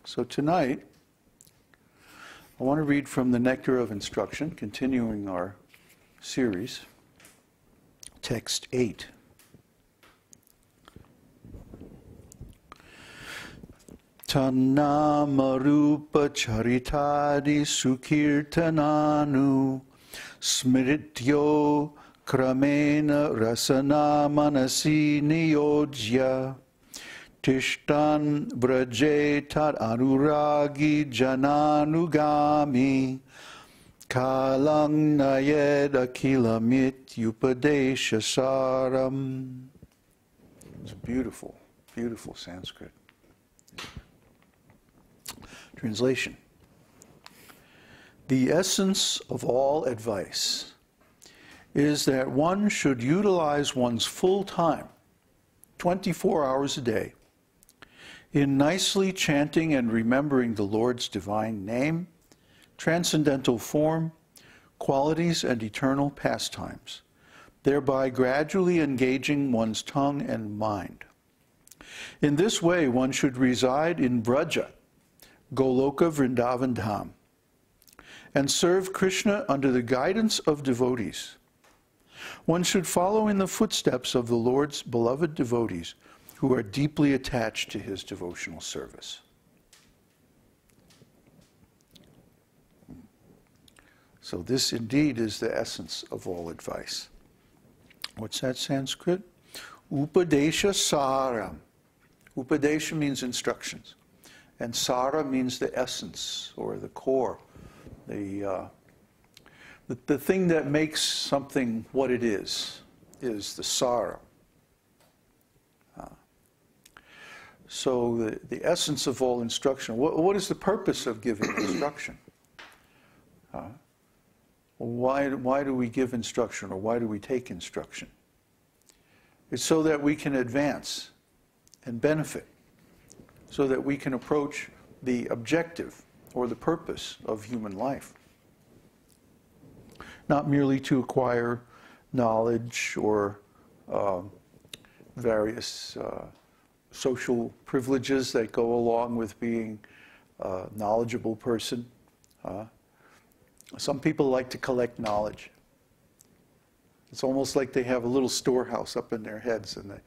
So tonight, I want to read from the Nectar of Instruction, continuing our series, text 8. Tan-nāma-rūpa-caritādi-sukīrtanānu smṛtyoḥ krameṇa rasanā-manasī niyojya tiṣṭhan vraje tad-anurāgi janānugāmī kālaṁ akhilam upadeśa-sāram. It's beautiful, beautiful Sanskrit. Translation. The essence of all advice is that one should utilize one's full time, 24 hours a day, in nicely chanting and remembering the Lord's divine name, transcendental form, qualities, and eternal pastimes, thereby gradually engaging one's tongue and mind. In this way, one should reside in Vraja, Goloka Vṛndāvana, and serve Krishna under the guidance of devotees. One should follow in the footsteps of the Lord's beloved devotees who are deeply attached to his devotional service. So this indeed is the essence of all advice. What's that Sanskrit? Upadeśa-sāram. Upadesha means instructions. And sara means the essence or the core, the thing that makes something what it is the sara. So the essence of all instruction. What is the purpose of giving instruction? Why do we give instruction, or why do we take instruction? It's so that we can advance and benefit, so that we can approach the objective or the purpose of human life. Not merely to acquire knowledge or various social privileges that go along with being a knowledgeable person. Some people like to collect knowledge. It's almost like they have a little storehouse up in their heads, and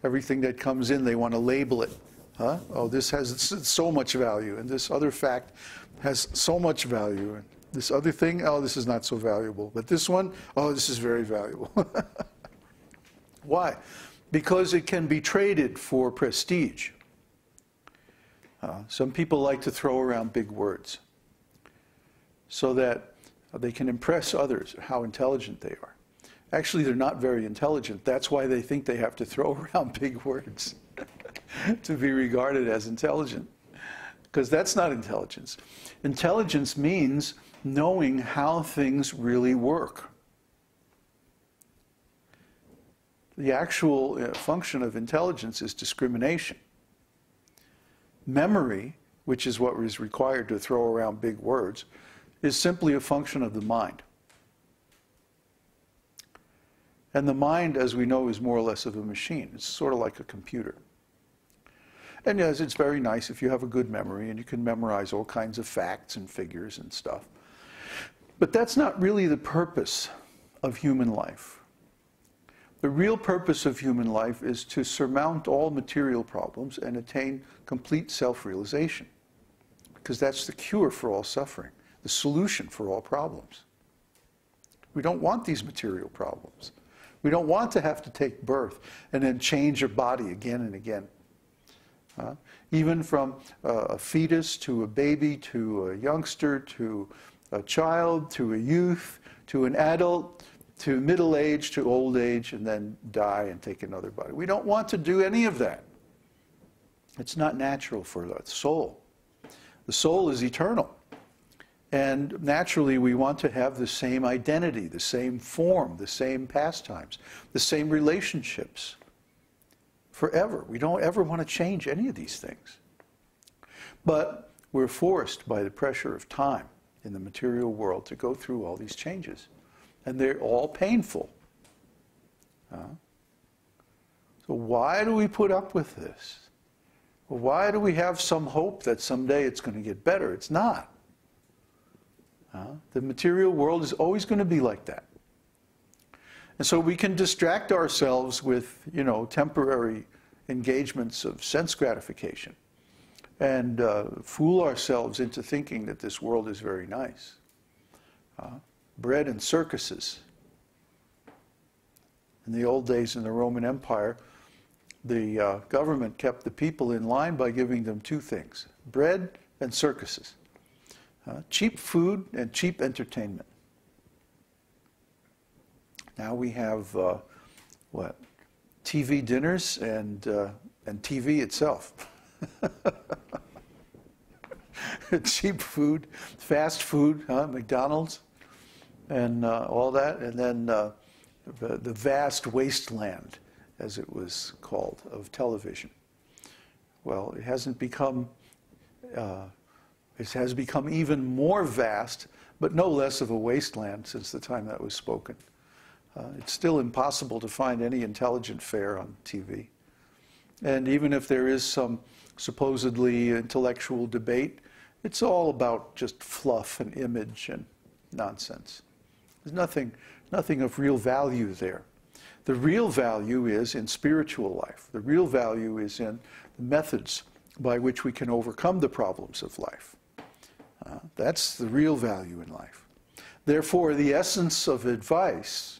everything that comes in, they want to label it. Oh, this has so much value, and this other fact has so much value, and this other thing, oh, this is not so valuable. But this one, oh, this is very valuable. Why? Because it can be traded for prestige. Some people like to throw around big words so that they can impress others how intelligent they are. Actually, they're not very intelligent. That's why they think they have to throw around big words to be regarded as intelligent. Because that's not intelligence. Intelligence means knowing how things really work. The actual function of intelligence is discrimination. Memory, which is what is required to throw around big words, is simply a function of the mind. And the mind, as we know, is more or less of a machine. It's sort of like a computer. And yes, it's very nice if you have a good memory and you can memorize all kinds of facts and figures and stuff. But that's not really the purpose of human life. The real purpose of human life is to surmount all material problems and attain complete self-realization. Because that's the cure for all suffering, the solution for all problems. We don't want these material problems. We don't want to have to take birth and then change your body again and again. Even from a fetus to a baby to a youngster to a child to a youth to an adult to middle age to old age, and then die and take another body. We don't want to do any of that. It's not natural for the soul. The soul is eternal. And naturally, we want to have the same identity, the same form, the same pastimes, the same relationships forever. We don't ever want to change any of these things. But we're forced by the pressure of time in the material world to go through all these changes. And they're all painful. So why do we put up with this? Well, why do we have some hope that someday it's going to get better? It's not. The material world is always going to be like that. And so we can distract ourselves with, temporary engagements of sense gratification and fool ourselves into thinking that this world is very nice. Bread and circuses. In the old days in the Roman Empire, the government kept the people in line by giving them two things: bread and circuses. Cheap food and cheap entertainment. Now we have, TV dinners and TV itself. Cheap food, fast food, McDonald's, and all that, and then the vast wasteland, as it was called, of television. Well, it hasn't become, it has become even more vast, but no less of a wasteland since the time that was spoken. It's still impossible to find any intelligent fare on TV. And even if there is some supposedly intellectual debate, it's all about just fluff and image and nonsense. There's nothing of real value there. The real value is in spiritual life. The real value is in the methods by which we can overcome the problems of life. That's the real value in life. Therefore, the essence of advice,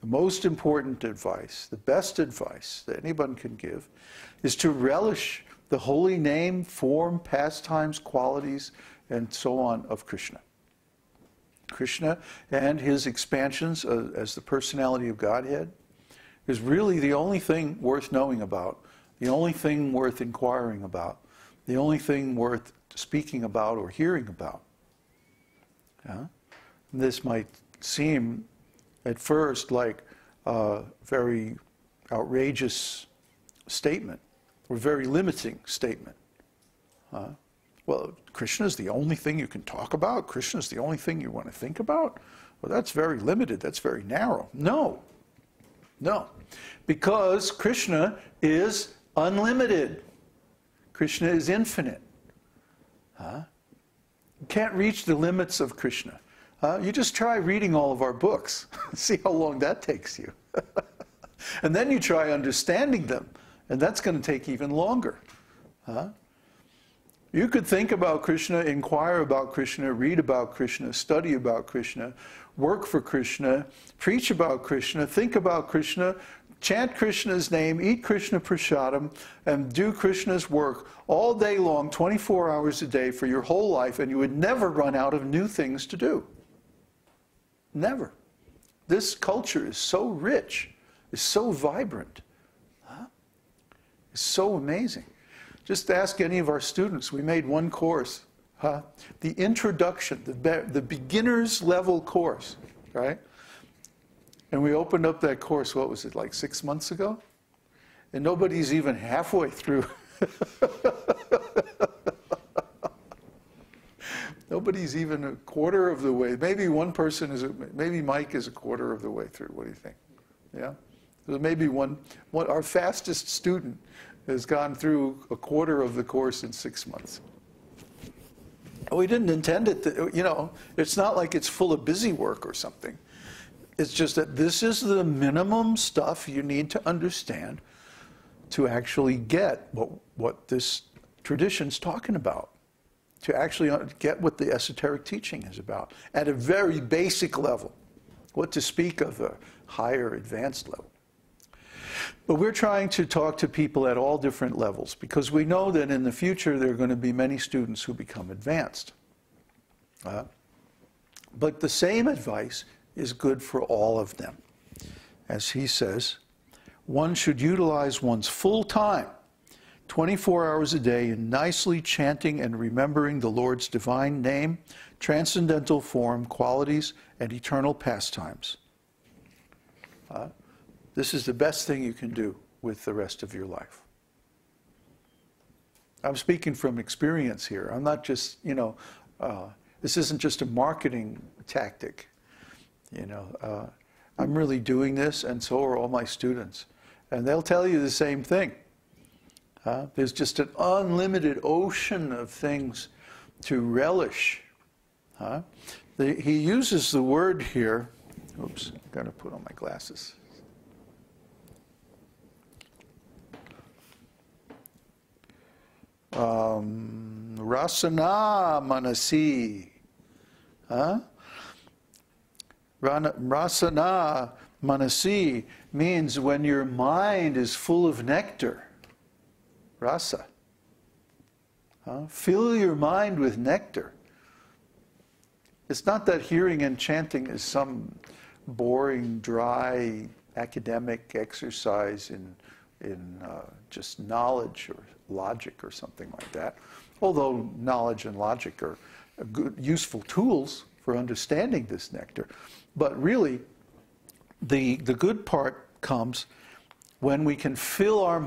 the most important advice, the best advice that anyone can give, is to relish the holy name, form, pastimes, qualities, and so on of Krishna. Krishna and his expansions as the personality of Godhead is really the only thing worth knowing about, the only thing worth inquiring about, the only thing worth speaking about or hearing about. This might seem at first like a very outrageous statement or very limiting statement. Well, Krishna is the only thing you can talk about? Krishna is the only thing you want to think about? Well, that's very limited. That's very narrow. No. No. Because Krishna is unlimited. Krishna is infinite. You can't reach the limits of Krishna. You just try reading all of our books. See how long that takes you. And then you try understanding them. And that's going to take even longer. You could think about Krishna, inquire about Krishna, read about Krishna, study about Krishna, work for Krishna, preach about Krishna, think about Krishna, chant Krishna's name, eat Krishna prasadam, and do Krishna's work all day long, 24 hours a day for your whole life, and you would never run out of new things to do. Never. This culture is so rich, is so vibrant, it's so amazing. Just ask any of our students. We made one course, the introduction, the beginner's level course, right? And we opened up that course, what was it, like 6 months ago? And nobody's even halfway through. Nobody's even a quarter of the way. Maybe one person is, maybe Mike is a quarter of the way through. What do you think? Yeah? So maybe our fastest student has gone through a quarter of the course in 6 months. We didn't intend it to, it's not like it's full of busy work or something. It's just that this is the minimum stuff you need to understand to actually get what this tradition's talking about, to actually get what the esoteric teaching is about at a very basic level, what to speak of a higher advanced level. But we're trying to talk to people at all different levels because we know that in the future there are going to be many students who become advanced. But the same advice is good for all of them. As he says, one should utilize one's full time, 24 hours a day, in nicely chanting and remembering the Lord's divine name, transcendental form, qualities, and eternal pastimes. This is the best thing you can do with the rest of your life. I'm speaking from experience here. I'm not just, this isn't just a marketing tactic. I'm really doing this, and so are all my students. And they'll tell you the same thing. There's just an unlimited ocean of things to relish. He uses the word here. Oops, I've got to put on my glasses. Rasanā-manasī. Rasanā-manasī means when your mind is full of nectar. Rasa. Fill your mind with nectar. It's not that hearing and chanting is some boring, dry, academic exercise in just knowledge or logic or something like that. Although knowledge and logic are good, useful tools for understanding this nectar. But really, the good part comes when we can fill our